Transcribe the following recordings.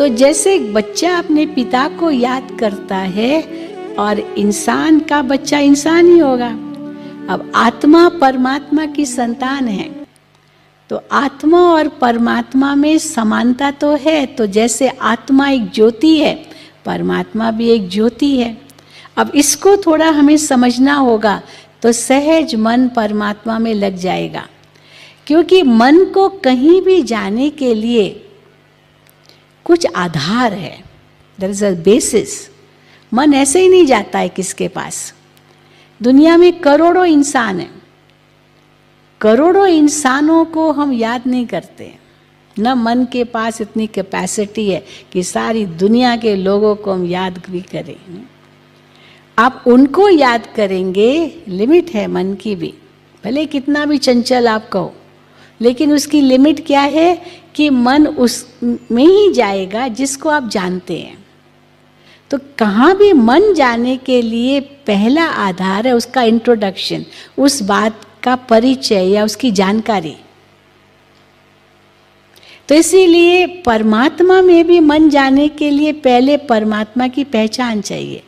तो जैसे एक बच्चा अपने पिता को याद करता है और इंसान का बच्चा इंसान ही होगा। अब आत्मा परमात्मा की संतान है, तो आत्मा और परमात्मा में समानता तो है। तो जैसे आत्मा एक ज्योति है, परमात्मा भी एक ज्योति है। अब इसको थोड़ा हमें समझना होगा, तो सहज मन परमात्मा में लग जाएगा। क्योंकि मन को कहीं भी जाने के लिए कुछ आधार है, देयर इज अ बेसिस। मन ऐसे ही नहीं जाता है किसके पास। दुनिया में करोड़ों इंसान हैं, करोड़ों इंसानों को हम याद नहीं करते। न मन के पास इतनी कैपेसिटी है कि सारी दुनिया के लोगों को हम याद भी करें। आप उनको याद करेंगे, लिमिट है मन की भी, भले कितना भी चंचल आप कहो, लेकिन उसकी लिमिट क्या है कि मन उस में ही जाएगा जिसको आप जानते हैं। तो कहाँ भी मन जाने के लिए पहला आधार है उसका इंट्रोडक्शन, उस बात का परिचय या उसकी जानकारी। तो इसीलिए परमात्मा में भी मन जाने के लिए पहले परमात्मा की पहचान चाहिए।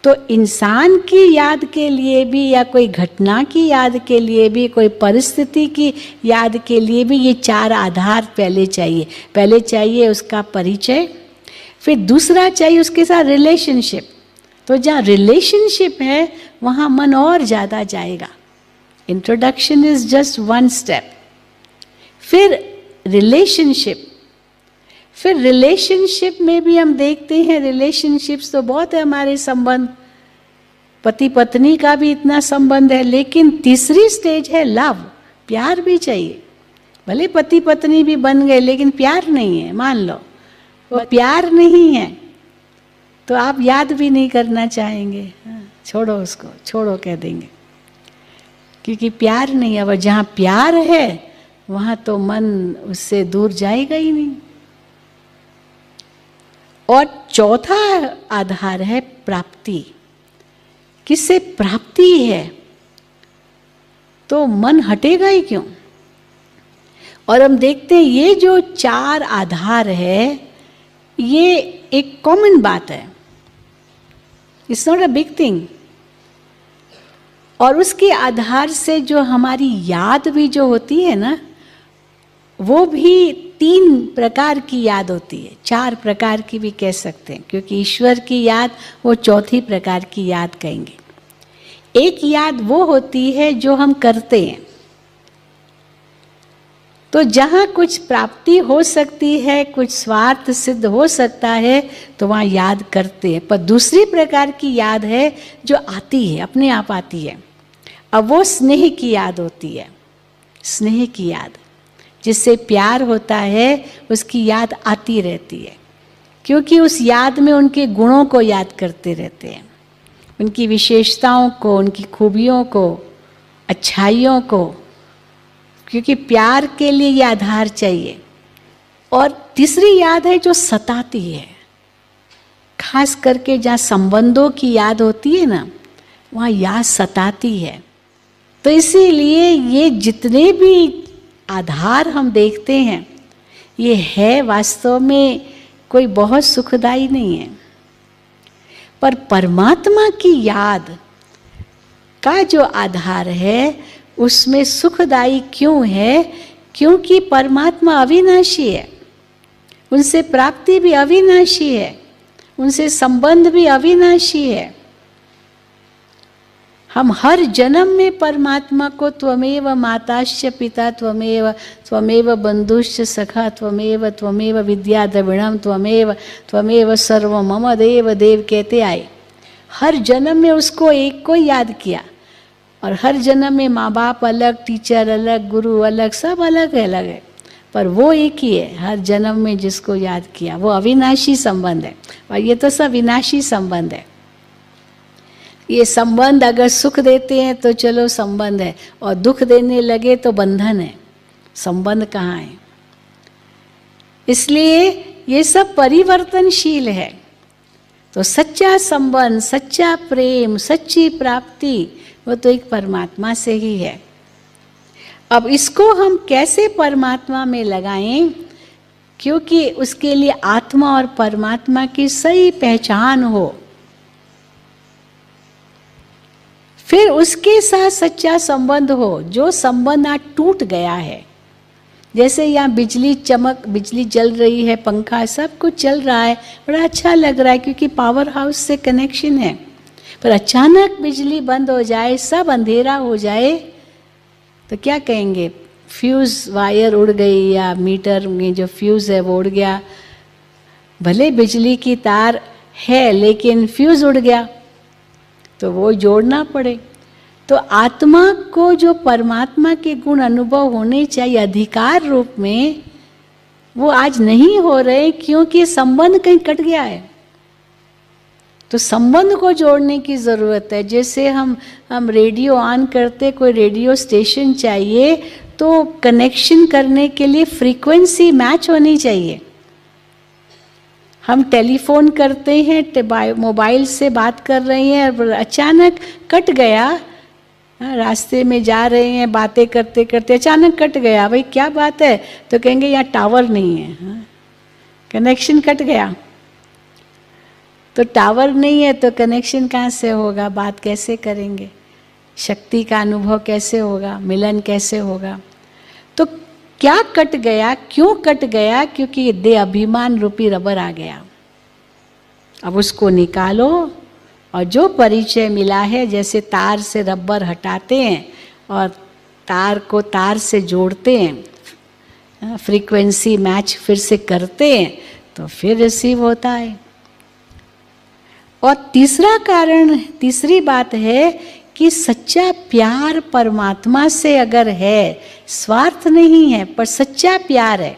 तो इंसान की याद के लिए भी, या कोई घटना की याद के लिए भी, कोई परिस्थिति की याद के लिए भी ये चार आधार पहले चाहिए। पहले चाहिए उसका परिचय, फिर दूसरा चाहिए उसके साथ रिलेशनशिप। तो जहाँ रिलेशनशिप है वहाँ मन और ज़्यादा जाएगा। Introduction is just one step. फिर रिलेशनशिप, फिर रिलेशनशिप में भी हम देखते हैं, रिलेशनशिप्स तो बहुत है हमारे संबंध, पति पत्नी का भी इतना संबंध है। लेकिन तीसरी स्टेज है लव, प्यार भी चाहिए। भले पति पत्नी भी बन गए लेकिन प्यार नहीं है, मान लो वो प्यार नहीं है तो आप याद भी नहीं करना चाहेंगे। छोड़ो उसको, छोड़ो कह देंगे, क्योंकि प्यार नहीं है। और जहाँ प्यार है वहाँ तो मन उससे दूर जाएगा ही नहीं। और चौथा आधार है प्राप्ति। किससे प्राप्ति है तो मन हटेगा ही क्यों। और हम देखते हैं ये जो चार आधार है ये एक कॉमन बात है, it's not a big thing. और उसके आधार से जो हमारी याद भी जो होती है ना, वो भी तीन प्रकार की याद होती है, चार प्रकार की भी कह सकते हैं, क्योंकि ईश्वर की याद वो चौथी प्रकार की याद कहेंगे। एक याद वो होती है जो हम करते हैं, तो जहाँ कुछ प्राप्ति हो सकती है, कुछ स्वार्थ सिद्ध हो सकता है, तो वहाँ याद करते हैं। पर दूसरी प्रकार की याद है जो आती है, अपने आप आती है। अब वो स्नेह की याद होती है, स्नेह की याद, जिससे प्यार होता है उसकी याद आती रहती है, क्योंकि उस याद में उनके गुणों को याद करते रहते हैं, उनकी विशेषताओं को, उनकी खूबियों को, अच्छाइयों को, क्योंकि प्यार के लिए ये आधार चाहिए। और तीसरी याद है जो सताती है, खास करके जहाँ संबंधों की याद होती है ना, वहाँ याद सताती है। तो इसीलिए ये जितने भी आधार हम देखते हैं ये है वास्तव में कोई बहुत सुखदायी नहीं है। पर परमात्मा की याद का जो आधार है उसमें सुखदायी क्यों है? क्योंकि परमात्मा अविनाशी है, उनसे प्राप्ति भी अविनाशी है, उनसे संबंध भी अविनाशी है। हम हर जन्म में परमात्मा को त्वमेव माताश्च पिता त्वमेव, त्वमेव बंधुश्च सखा त्वमेव, त्वमेव विद्या द्रविणम त्वमेव, त्वमेव सर्व मम देव देव कहते आए। हर जन्म में उसको एक को याद किया, और हर जन्म में माँ बाप अलग, टीचर अलग, गुरु अलग, सब अलग है, पर वो एक ही है। हर जन्म में जिसको याद किया वो अविनाशी संबंध है, और ये तो सब विनाशी संबंध है। ये संबंध अगर सुख देते हैं तो चलो संबंध है, और दुख देने लगे तो बंधन है, संबंध कहाँ है। इसलिए ये सब परिवर्तनशील है। तो सच्चा संबंध, सच्चा प्रेम, सच्ची प्राप्ति वो तो एक परमात्मा से ही है। अब इसको हम कैसे परमात्मा में लगाएं क्योंकि उसके लिए आत्मा और परमात्मा की सही पहचान हो, फिर उसके साथ सच्चा संबंध हो। जो संबंध आज टूट गया है, जैसे यहाँ बिजली जल रही है, पंखा सब कुछ चल रहा है, बड़ा अच्छा लग रहा है क्योंकि पावर हाउस से कनेक्शन है, पर अचानक बिजली बंद हो जाए, सब अंधेरा हो जाए, तो क्या कहेंगे? फ्यूज वायर उड़ गई, या मीटर में जो फ्यूज है वो उड़ गया। भले बिजली की तार है लेकिन फ्यूज उड़ गया, तो वो जोड़ना पड़े। तो आत्मा को जो परमात्मा के गुण अनुभव होने चाहिए अधिकार रूप में, वो आज नहीं हो रहे क्योंकि संबंध कहीं कट गया है। तो संबंध को जोड़ने की ज़रूरत है। जैसे हम रेडियो ऑन करते, कोई रेडियो स्टेशन चाहिए, तो कनेक्शन करने के लिए फ्रीक्वेंसी मैच होनी चाहिए। हम टेलीफोन करते हैं, मोबाइल से बात कर रहे हैं, अचानक कट गया, रास्ते में जा रहे हैं, बातें करते करते अचानक कट गया, भाई क्या बात है? तो कहेंगे यहाँ टावर नहीं है, कनेक्शन कट गया। तो टावर नहीं है तो कनेक्शन कहाँ से होगा? बात कैसे करेंगे? शक्ति का अनुभव कैसे होगा? मिलन कैसे होगा? तो क्या कट गया? क्यों कट गया? क्योंकि देह अभिमान रूपी रबर आ गया। अब उसको निकालो, और जो परिचय मिला है, जैसे तार से रबर हटाते हैं और तार को तार से जोड़ते हैं, फ्रीक्वेंसी मैच फिर से करते हैं, तो फिर रिसीव होता है। और तीसरी बात है कि सच्चा प्यार परमात्मा से अगर है, स्वार्थ नहीं है पर सच्चा प्यार है,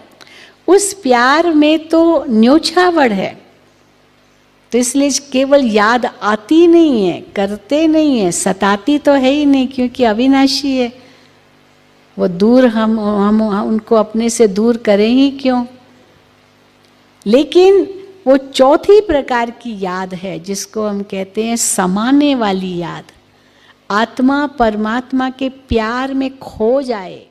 उस प्यार में तो न्योछावड़ है। तो इसलिए केवल याद आती नहीं है, करते नहीं है, सताती तो है ही नहीं, क्योंकि अविनाशी है वो। दूर हम उनको अपने से दूर करें ही क्यों? लेकिन वो चौथी प्रकार की याद है जिसको हम कहते हैं समाने वाली याद। आत्मा परमात्मा के प्यार में खो जाए।